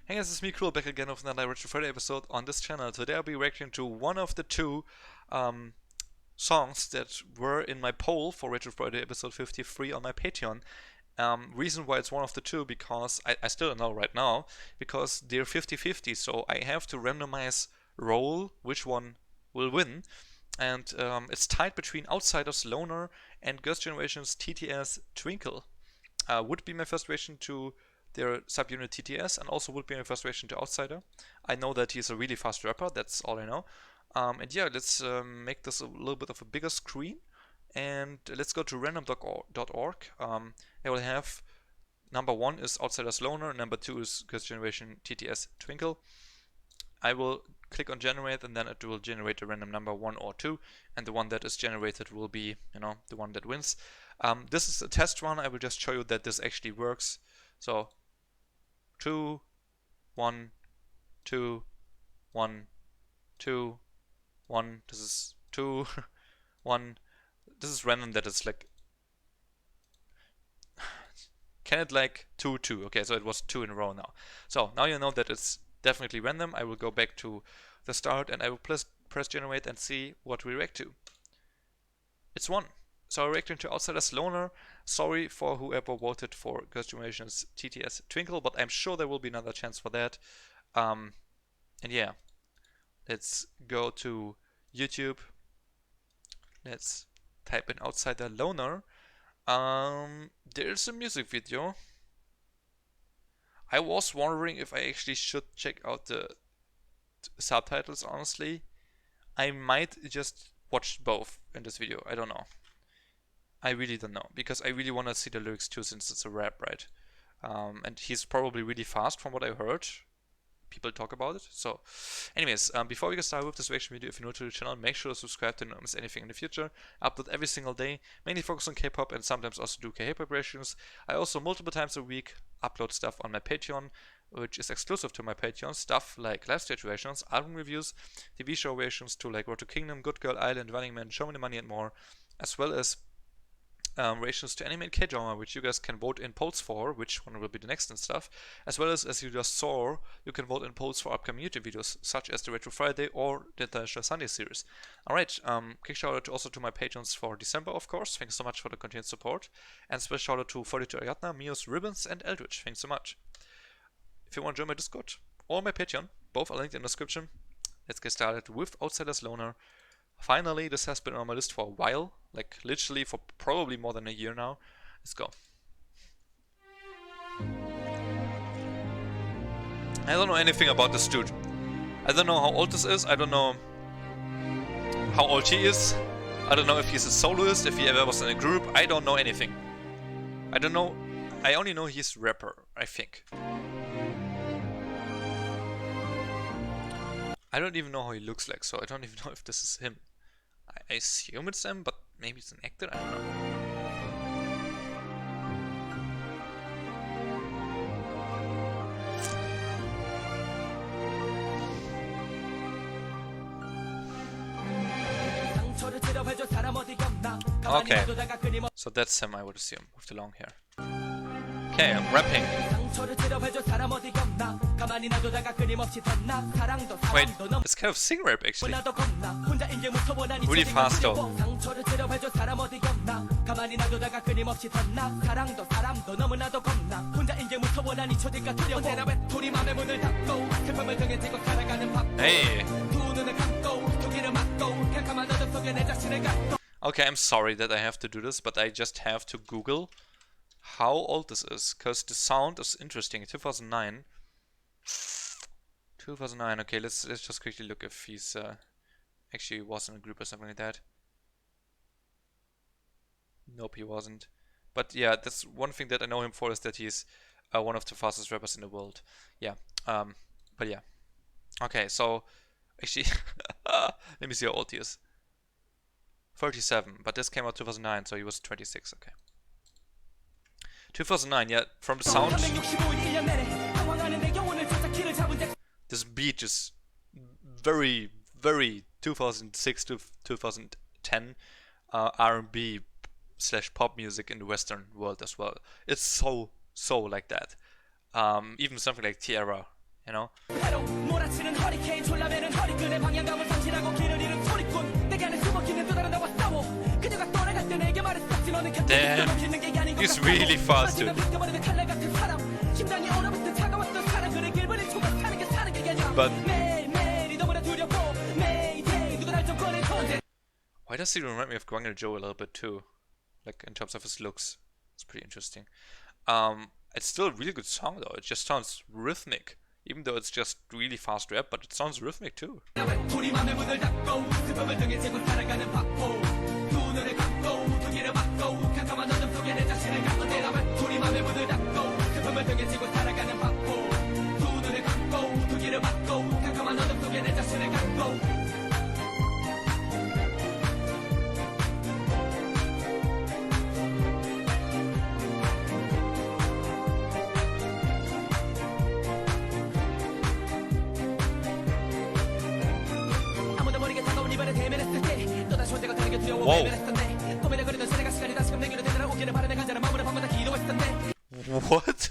Hey guys, it's me, Cruel, back again with another Retro Friday episode on this channel. Today I'll be reacting to one of the two um, songs that were in my poll for Retro Friday episode 53 on my Patreon. Reason why it's one of the two, because I still don't know right now, because they're 50-50, so I have to randomize roll which one will win. And it's tied between Outsiders Loner and Girls' Generation's TTS Twinkle. Would be my first reaction to their subunit TTS, and also would be my first reaction to Outsider. I know that he's a really fast rapper, that's all I know. And yeah, let's make this a little bit of a bigger screen, and let's go to random.org. I will have number 1 is Outsiders Loner, number 2 is Girls' Generation TTS Twinkle. I will click on generate, and then it will generate a random number 1 or 2, and the one that is generated will be, the one that wins. This is a test run. I will just show you that this actually works. So 2, 1, 2, 1, 2, 1. This is 2, 1. This is random. That is like, can it like 2, 2? Okay, so it was 2 in a row now. So now you know that it's definitely random. I will go back to the start and I will press generate and see what we react to. It's 1. So I'm reacting to Outsiders Loner. Sorry for whoever voted for Girls' Generation's TTS Twinkle, but I'm sure there will be another chance for that. And yeah, let's go to YouTube. Let's type in Outsider Loner. There's a music video. I was wondering if I actually should check out the subtitles, honestly. I might just watch both in this video. I don't know. I really don't know, because I really want to see the lyrics too, since it's a rap, right? And he's probably really fast from what I heard. People talk about it. So anyways, before we get started with this reaction video, if you're new to the channel, make sure to subscribe to not miss anything in the future. I upload every single day, mainly focus on K-pop and sometimes also do K-pop reactions. I also multiple times a week upload stuff on my Patreon, which is exclusive to my Patreon, stuff like live stage reactions, album reviews, TV show reactions to like Road to Kingdom, Good Girl Island, Running Man, Show Me the Money and more, as well as reactions to anime and K-drama, which you guys can vote in polls for, which one will be the next and stuff, as well as you just saw, you can vote in polls for upcoming YouTube videos, such as the Retro Friday or the International Sunday series. Alright, quick shout out also to my patrons for December, of course. Thanks so much for the continued support. And special shout out to 42 Ariadna, Mios, Ribbons, and Eldritch. Thanks so much. If you want to join my Discord or my Patreon, both are linked in the description. Let's get started with Outsiders Loner. Finally, this has been on my list for a while, like literally for probably more than a year now. Let's go. I don't know anything about this dude. I don't know how old this is. I don't know how old he is. I don't know if he's a soloist, if he ever was in a group. I don't know anything. I don't know. I only know he's a rapper, I think. I don't even know how he looks like, so I don't even know if this is him. I assume it's him, but maybe it's an actor, I don't know. Okay, so that's him, I would assume, with the long hair. Okay, I'm rapping. Wait, it's kind of sing rap actually. Really fast though. Hey. Okay, I'm sorry that I have to do this, but I just have to Google how old this is, because the sound is interesting. 2009. 2009. Okay, let's just quickly look if he's actually was in a group or something like that. Nope, he wasn't. But yeah, that's one thing that I know him for, is that he's one of the fastest rappers in the world. Yeah. But yeah. Okay, so actually, let me see how old he is. 37, but this came out 2009, so he was 26. Okay. 2009, yeah, from the sound, this beat is very, very 2006 to 2010 R&B / pop music in the Western world as well. It's so like that. Even something like Tierra, you know. Damn, he's really fast, dude. But why does he remind me of Guangel Zhou a little bit too? Like in terms of his looks. It's pretty interesting. It's still a really good song though. It just sounds rhythmic. Even though it's just really fast rap, but it sounds rhythmic too. Whoa. What?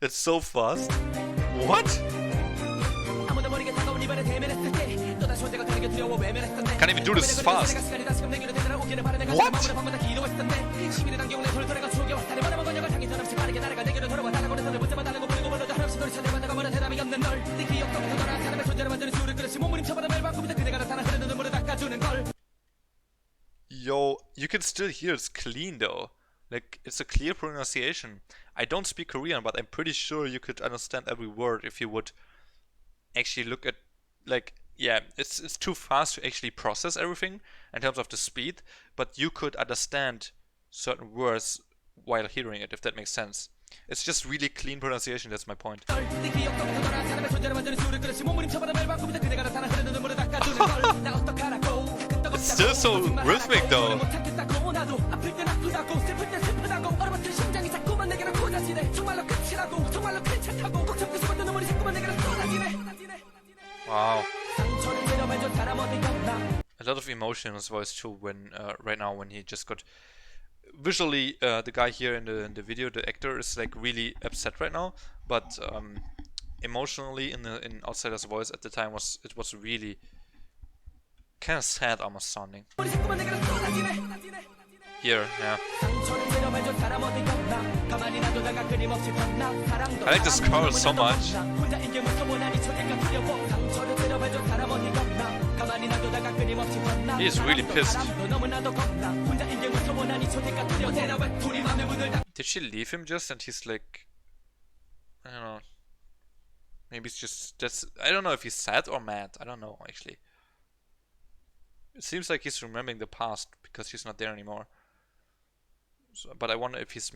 It's so fast. What? Can't even do this fast. What? Yo, you can still hear it's clean though. Like, it's a clear pronunciation. I don't speak Korean, but I'm pretty sure you could understand every word if you would actually look at, like, yeah, it's too fast to actually process everything in terms of the speed, but you could understand certain words while hearing it, if that makes sense. It's just really clean pronunciation, that's my point. It's still so rhythmic though. Wow. A lot of emotion in his voice too when right now when he just got visually the guy here in the video, the actor, is like really upset right now, but emotionally in Outsider's voice at the time was really kind of sad almost sounding. Here, yeah. I like this chorus so much. He is really pissed. Did she leave him just and he's like, I don't know. Maybe it's just, I don't know if he's sad or mad. I don't know actually. It seems like he's remembering the past because she's not there anymore. So, but I wonder if he's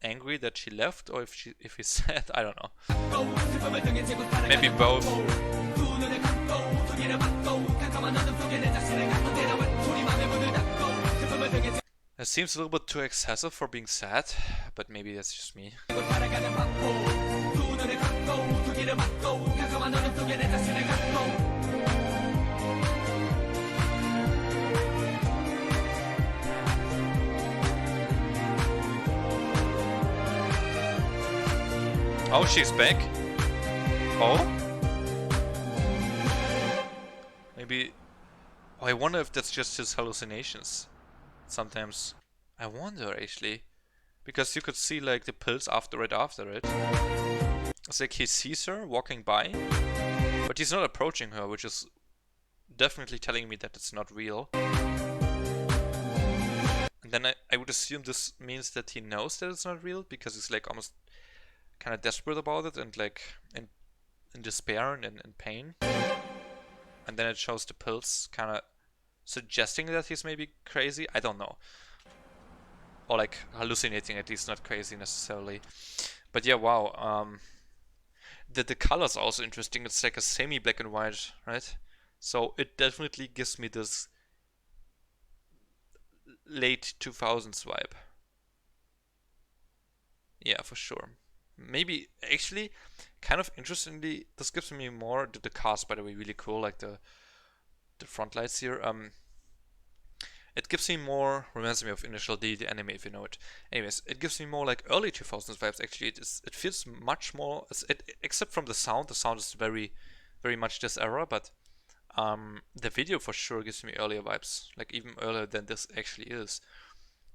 angry that she left or if he's sad. I don't know. Maybe both. It seems a little bit too excessive for being sad, but maybe that's just me. Oh, she's back. Oh? Maybe... Oh, I wonder if that's just his hallucinations. Sometimes. I wonder, actually. Because you could see, like, the pills right after it. It's like he sees her walking by, but he's not approaching her, which is definitely telling me that it's not real. And then I would assume this means that he knows that it's not real, because he's, like, almost kind of desperate about it and like in despair and in pain. And then it shows the pills kind of suggesting that he's maybe crazy. I don't know. Or like hallucinating, at least not crazy necessarily. But yeah, wow. The color's also interesting. It's like a semi black and white, right? So it definitely gives me this late 2000s vibe. Yeah, for sure. Maybe, actually, kind of interestingly, this gives me more, the cast, by the way, really cool, like the front lights here. it gives me more, reminds me of Initial D, the anime, if you know it. Anyways, it gives me more like early 2000s vibes. Actually, it feels much more, except from the sound is very, very much this era, but the video for sure gives me earlier vibes, like even earlier than this actually is.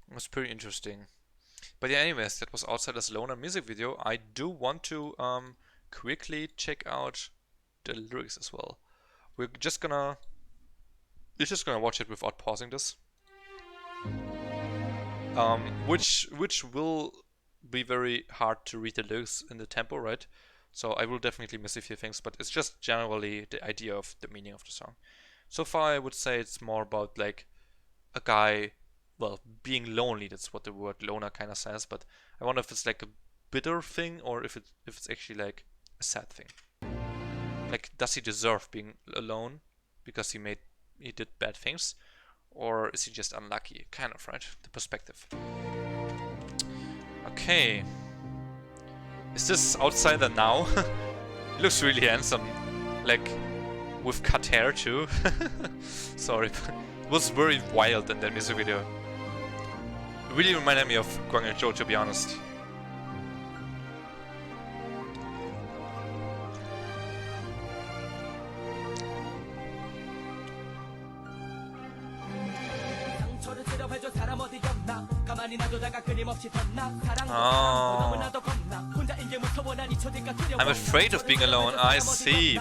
It was pretty interesting. But yeah, anyways, that was Outsiders Loner music video. I do want to quickly check out the lyrics as well. We're just gonna watch it without pausing this. Which will be very hard to read the lyrics in the tempo, right? So I will definitely miss a few things, but it's just generally the idea of the meaning of the song. So far, I would say it's more about like a guy, well, being lonely. That's what the word loner kind of says. But I wonder if it's like a bitter thing or if it's actually like a sad thing. Like, does he deserve being alone because he did bad things, or is he just unlucky? Kind of, right? The perspective. Okay. Is this Outsider now? He looks really handsome. Like, with cut hair too. Sorry, but it was very wild in that music video. It really reminded me of Gwang and Joe, to be honest. Oh. I'm afraid of being alone. I see.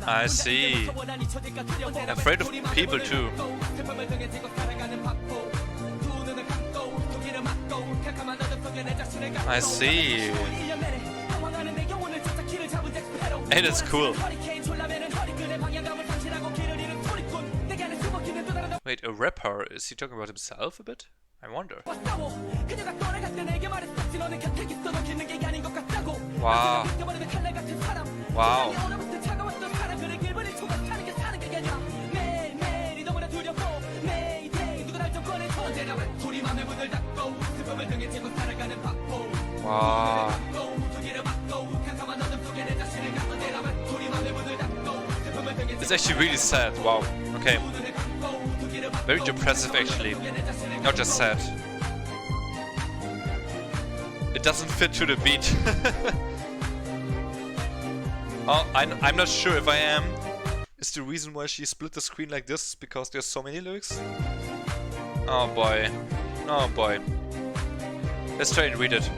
I see. I'm afraid of people too. I see. Hey, that's cool. Wait, a rapper? Is he talking about himself a bit? I wonder. Wow. Wow. Wow. It's actually really sad. Wow. Okay. Very depressive, actually. Not just sad. It doesn't fit to the beat. Oh, I'm not sure if I am. Is the reason why she split the screen like this because there's so many lyrics? Oh boy. Oh boy. Let's try and read it.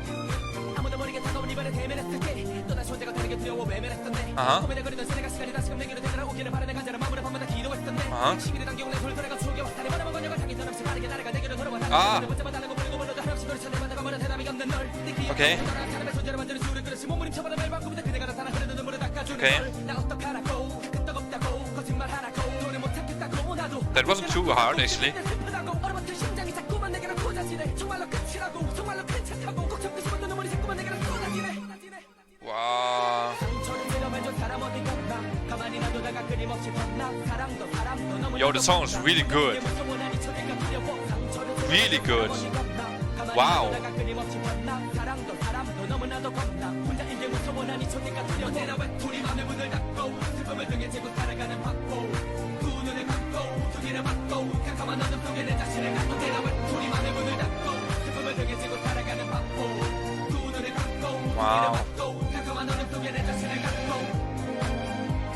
Uh-huh. Ah. Okay. Okay. That wasn't too hard, actually. Wow. Yo, the song is really good. Really good. Wow. Wow.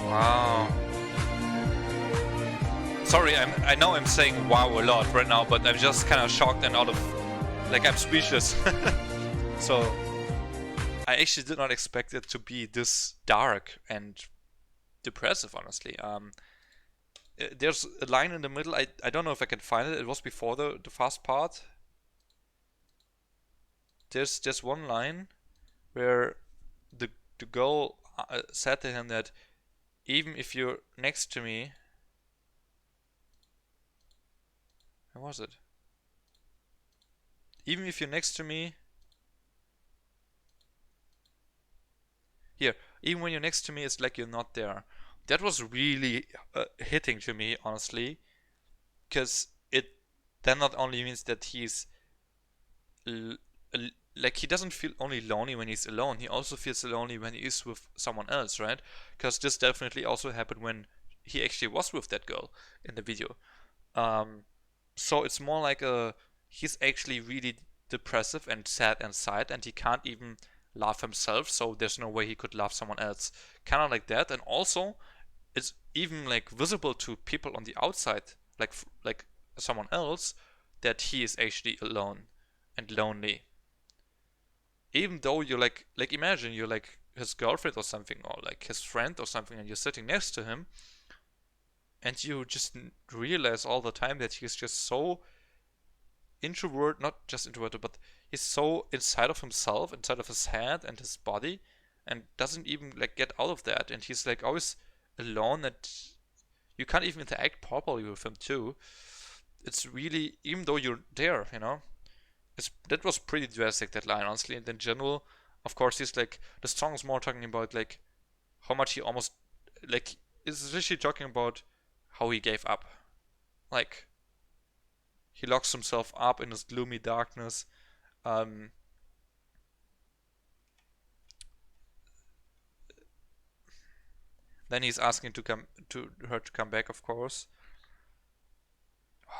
Wow. Sorry, I know I'm saying wow a lot right now, but I'm just kind of shocked and out of, like, I'm speechless. So, I actually did not expect it to be this dark and depressive, honestly. There's a line in the middle, I don't know if I can find it, it was before the fast part. There's one line where the girl said to him that even if you're next to me, where was it? Even if you're next to me, here, even when you're next to me, it's like you're not there. That was really hitting to me, honestly, because it then not only means that he's like, he doesn't feel only lonely when he's alone, he also feels lonely when he is with someone else, right? Because this definitely also happened when he actually was with that girl in the video. So it's more like he's actually really depressive and sad inside, and he can't even love himself, so there's no way he could love someone else. Kind of like that, and also it's even like visible to people on the outside, like someone else, that he is actually alone and lonely. Even though you're like imagine you're like his girlfriend or something, or like his friend or something, and you're sitting next to him, and you just realize all the time that he's just so introvert, not just introverted, but he's so inside of himself, inside of his head and his body, and doesn't even like get out of that, and he's like always alone, and you can't even interact properly with him too. It's really, even though you're there, that was pretty drastic, that line, honestly. And in general, of course, he's like, the song is more talking about like how much he almost, like, it's literally talking about how he gave up. Like, he locks himself up in his gloomy darkness. Um, then he's asking to her to come back, of course.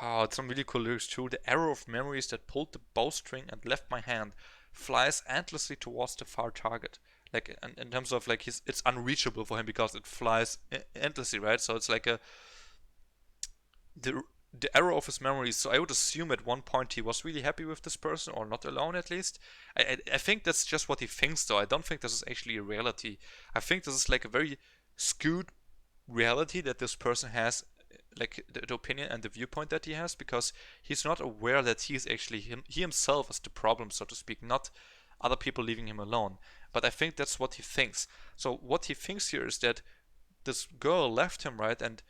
Oh, it's some really cool lyrics too. The arrow of memories that pulled the bowstring and left my hand flies endlessly towards the far target. Like in terms of like it's unreachable for him because it flies endlessly, right? So it's like the the arrow of his memories. So I would assume at one point he was really happy with this person, or not alone at least. I think that's just what he thinks, though. I don't think this is actually a reality. I think this is like a very skewed reality that this person has, like the opinion and the viewpoint that he has, because he's not aware that he's actually he himself is the problem, so to speak, not other people leaving him alone. But I think that's what he thinks. So what he thinks here is that this girl left him, right? And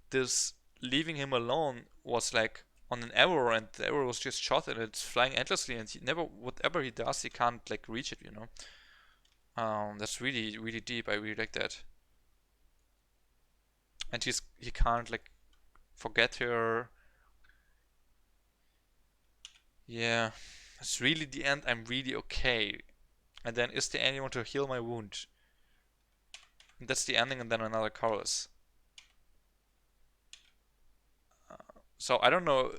this leaving him alone was like on an arrow, and the arrow was just shot and it's flying endlessly, and he never, whatever he does, he can't like reach it. That's really, really deep. I really like that. And he can't like forget her. Yeah, it's really the end. I'm really okay. And then, is there anyone to heal my wound? And that's the ending, and then another chorus. So I don't know.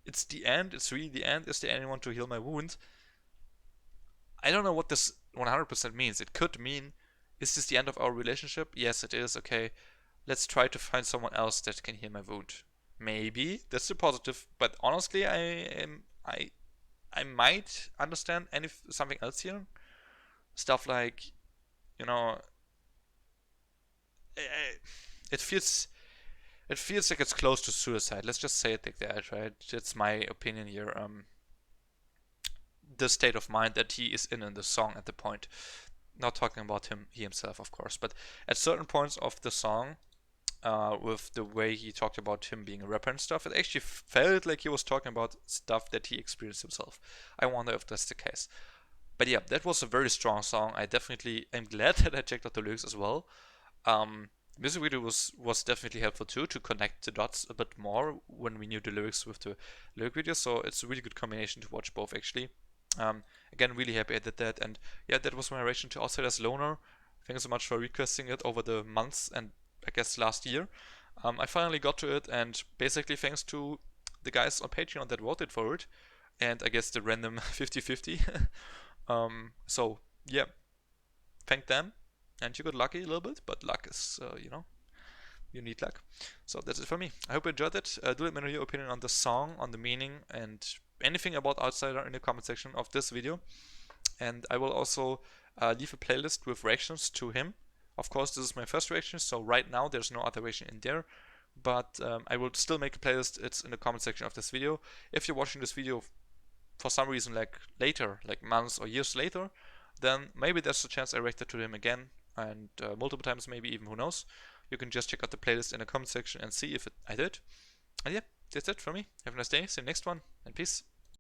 It's the end. It's really the end. Is there anyone to heal my wound? I don't know what this 100% means. It could mean, is this the end of our relationship? Yes, it is. Okay, let's try to find someone else that can heal my wound. Maybe that's the positive, but honestly, I might understand something else here. Stuff like, you know, it feels it feels like it's close to suicide. Let's just say it like that, right? That's my opinion here. The state of mind that he is in the song at the point. Not talking about he himself, of course, but at certain points of the song, with the way he talked about him being a rapper and stuff, it actually felt like he was talking about stuff that he experienced himself. I wonder if that's the case. But yeah, that was a very strong song. I definitely am glad that I checked out the lyrics as well. Music video was definitely helpful too, to connect the dots a bit more when we knew the lyrics with the lyric video. So it's a really good combination to watch both, actually. Again, really happy I did that. And yeah, that was my reaction to Outsiders Loner. Thanks so much for requesting it over the months and I guess last year. I finally got to it, and basically thanks to the guys on Patreon that voted for it, and I guess the random 50-50. So yeah, thank them. And you got lucky a little bit, but luck is, you need luck. So that's it for me. I hope you enjoyed it. Do let me know your opinion on the song, on the meaning, and anything about Outsider in the comment section of this video. And I will also leave a playlist with reactions to him. Of course, this is my first reaction, so right now there's no other reaction in there. But I will still make a playlist. It's in the comment section of this video. If you're watching this video for some reason, like later, like months or years later, then maybe there's a chance I reacted to him again, and multiple times, maybe even, who knows. You can just check out the playlist in the comment section and see if I did. And yeah, that's it for me. Have a nice day. See you next one, and peace.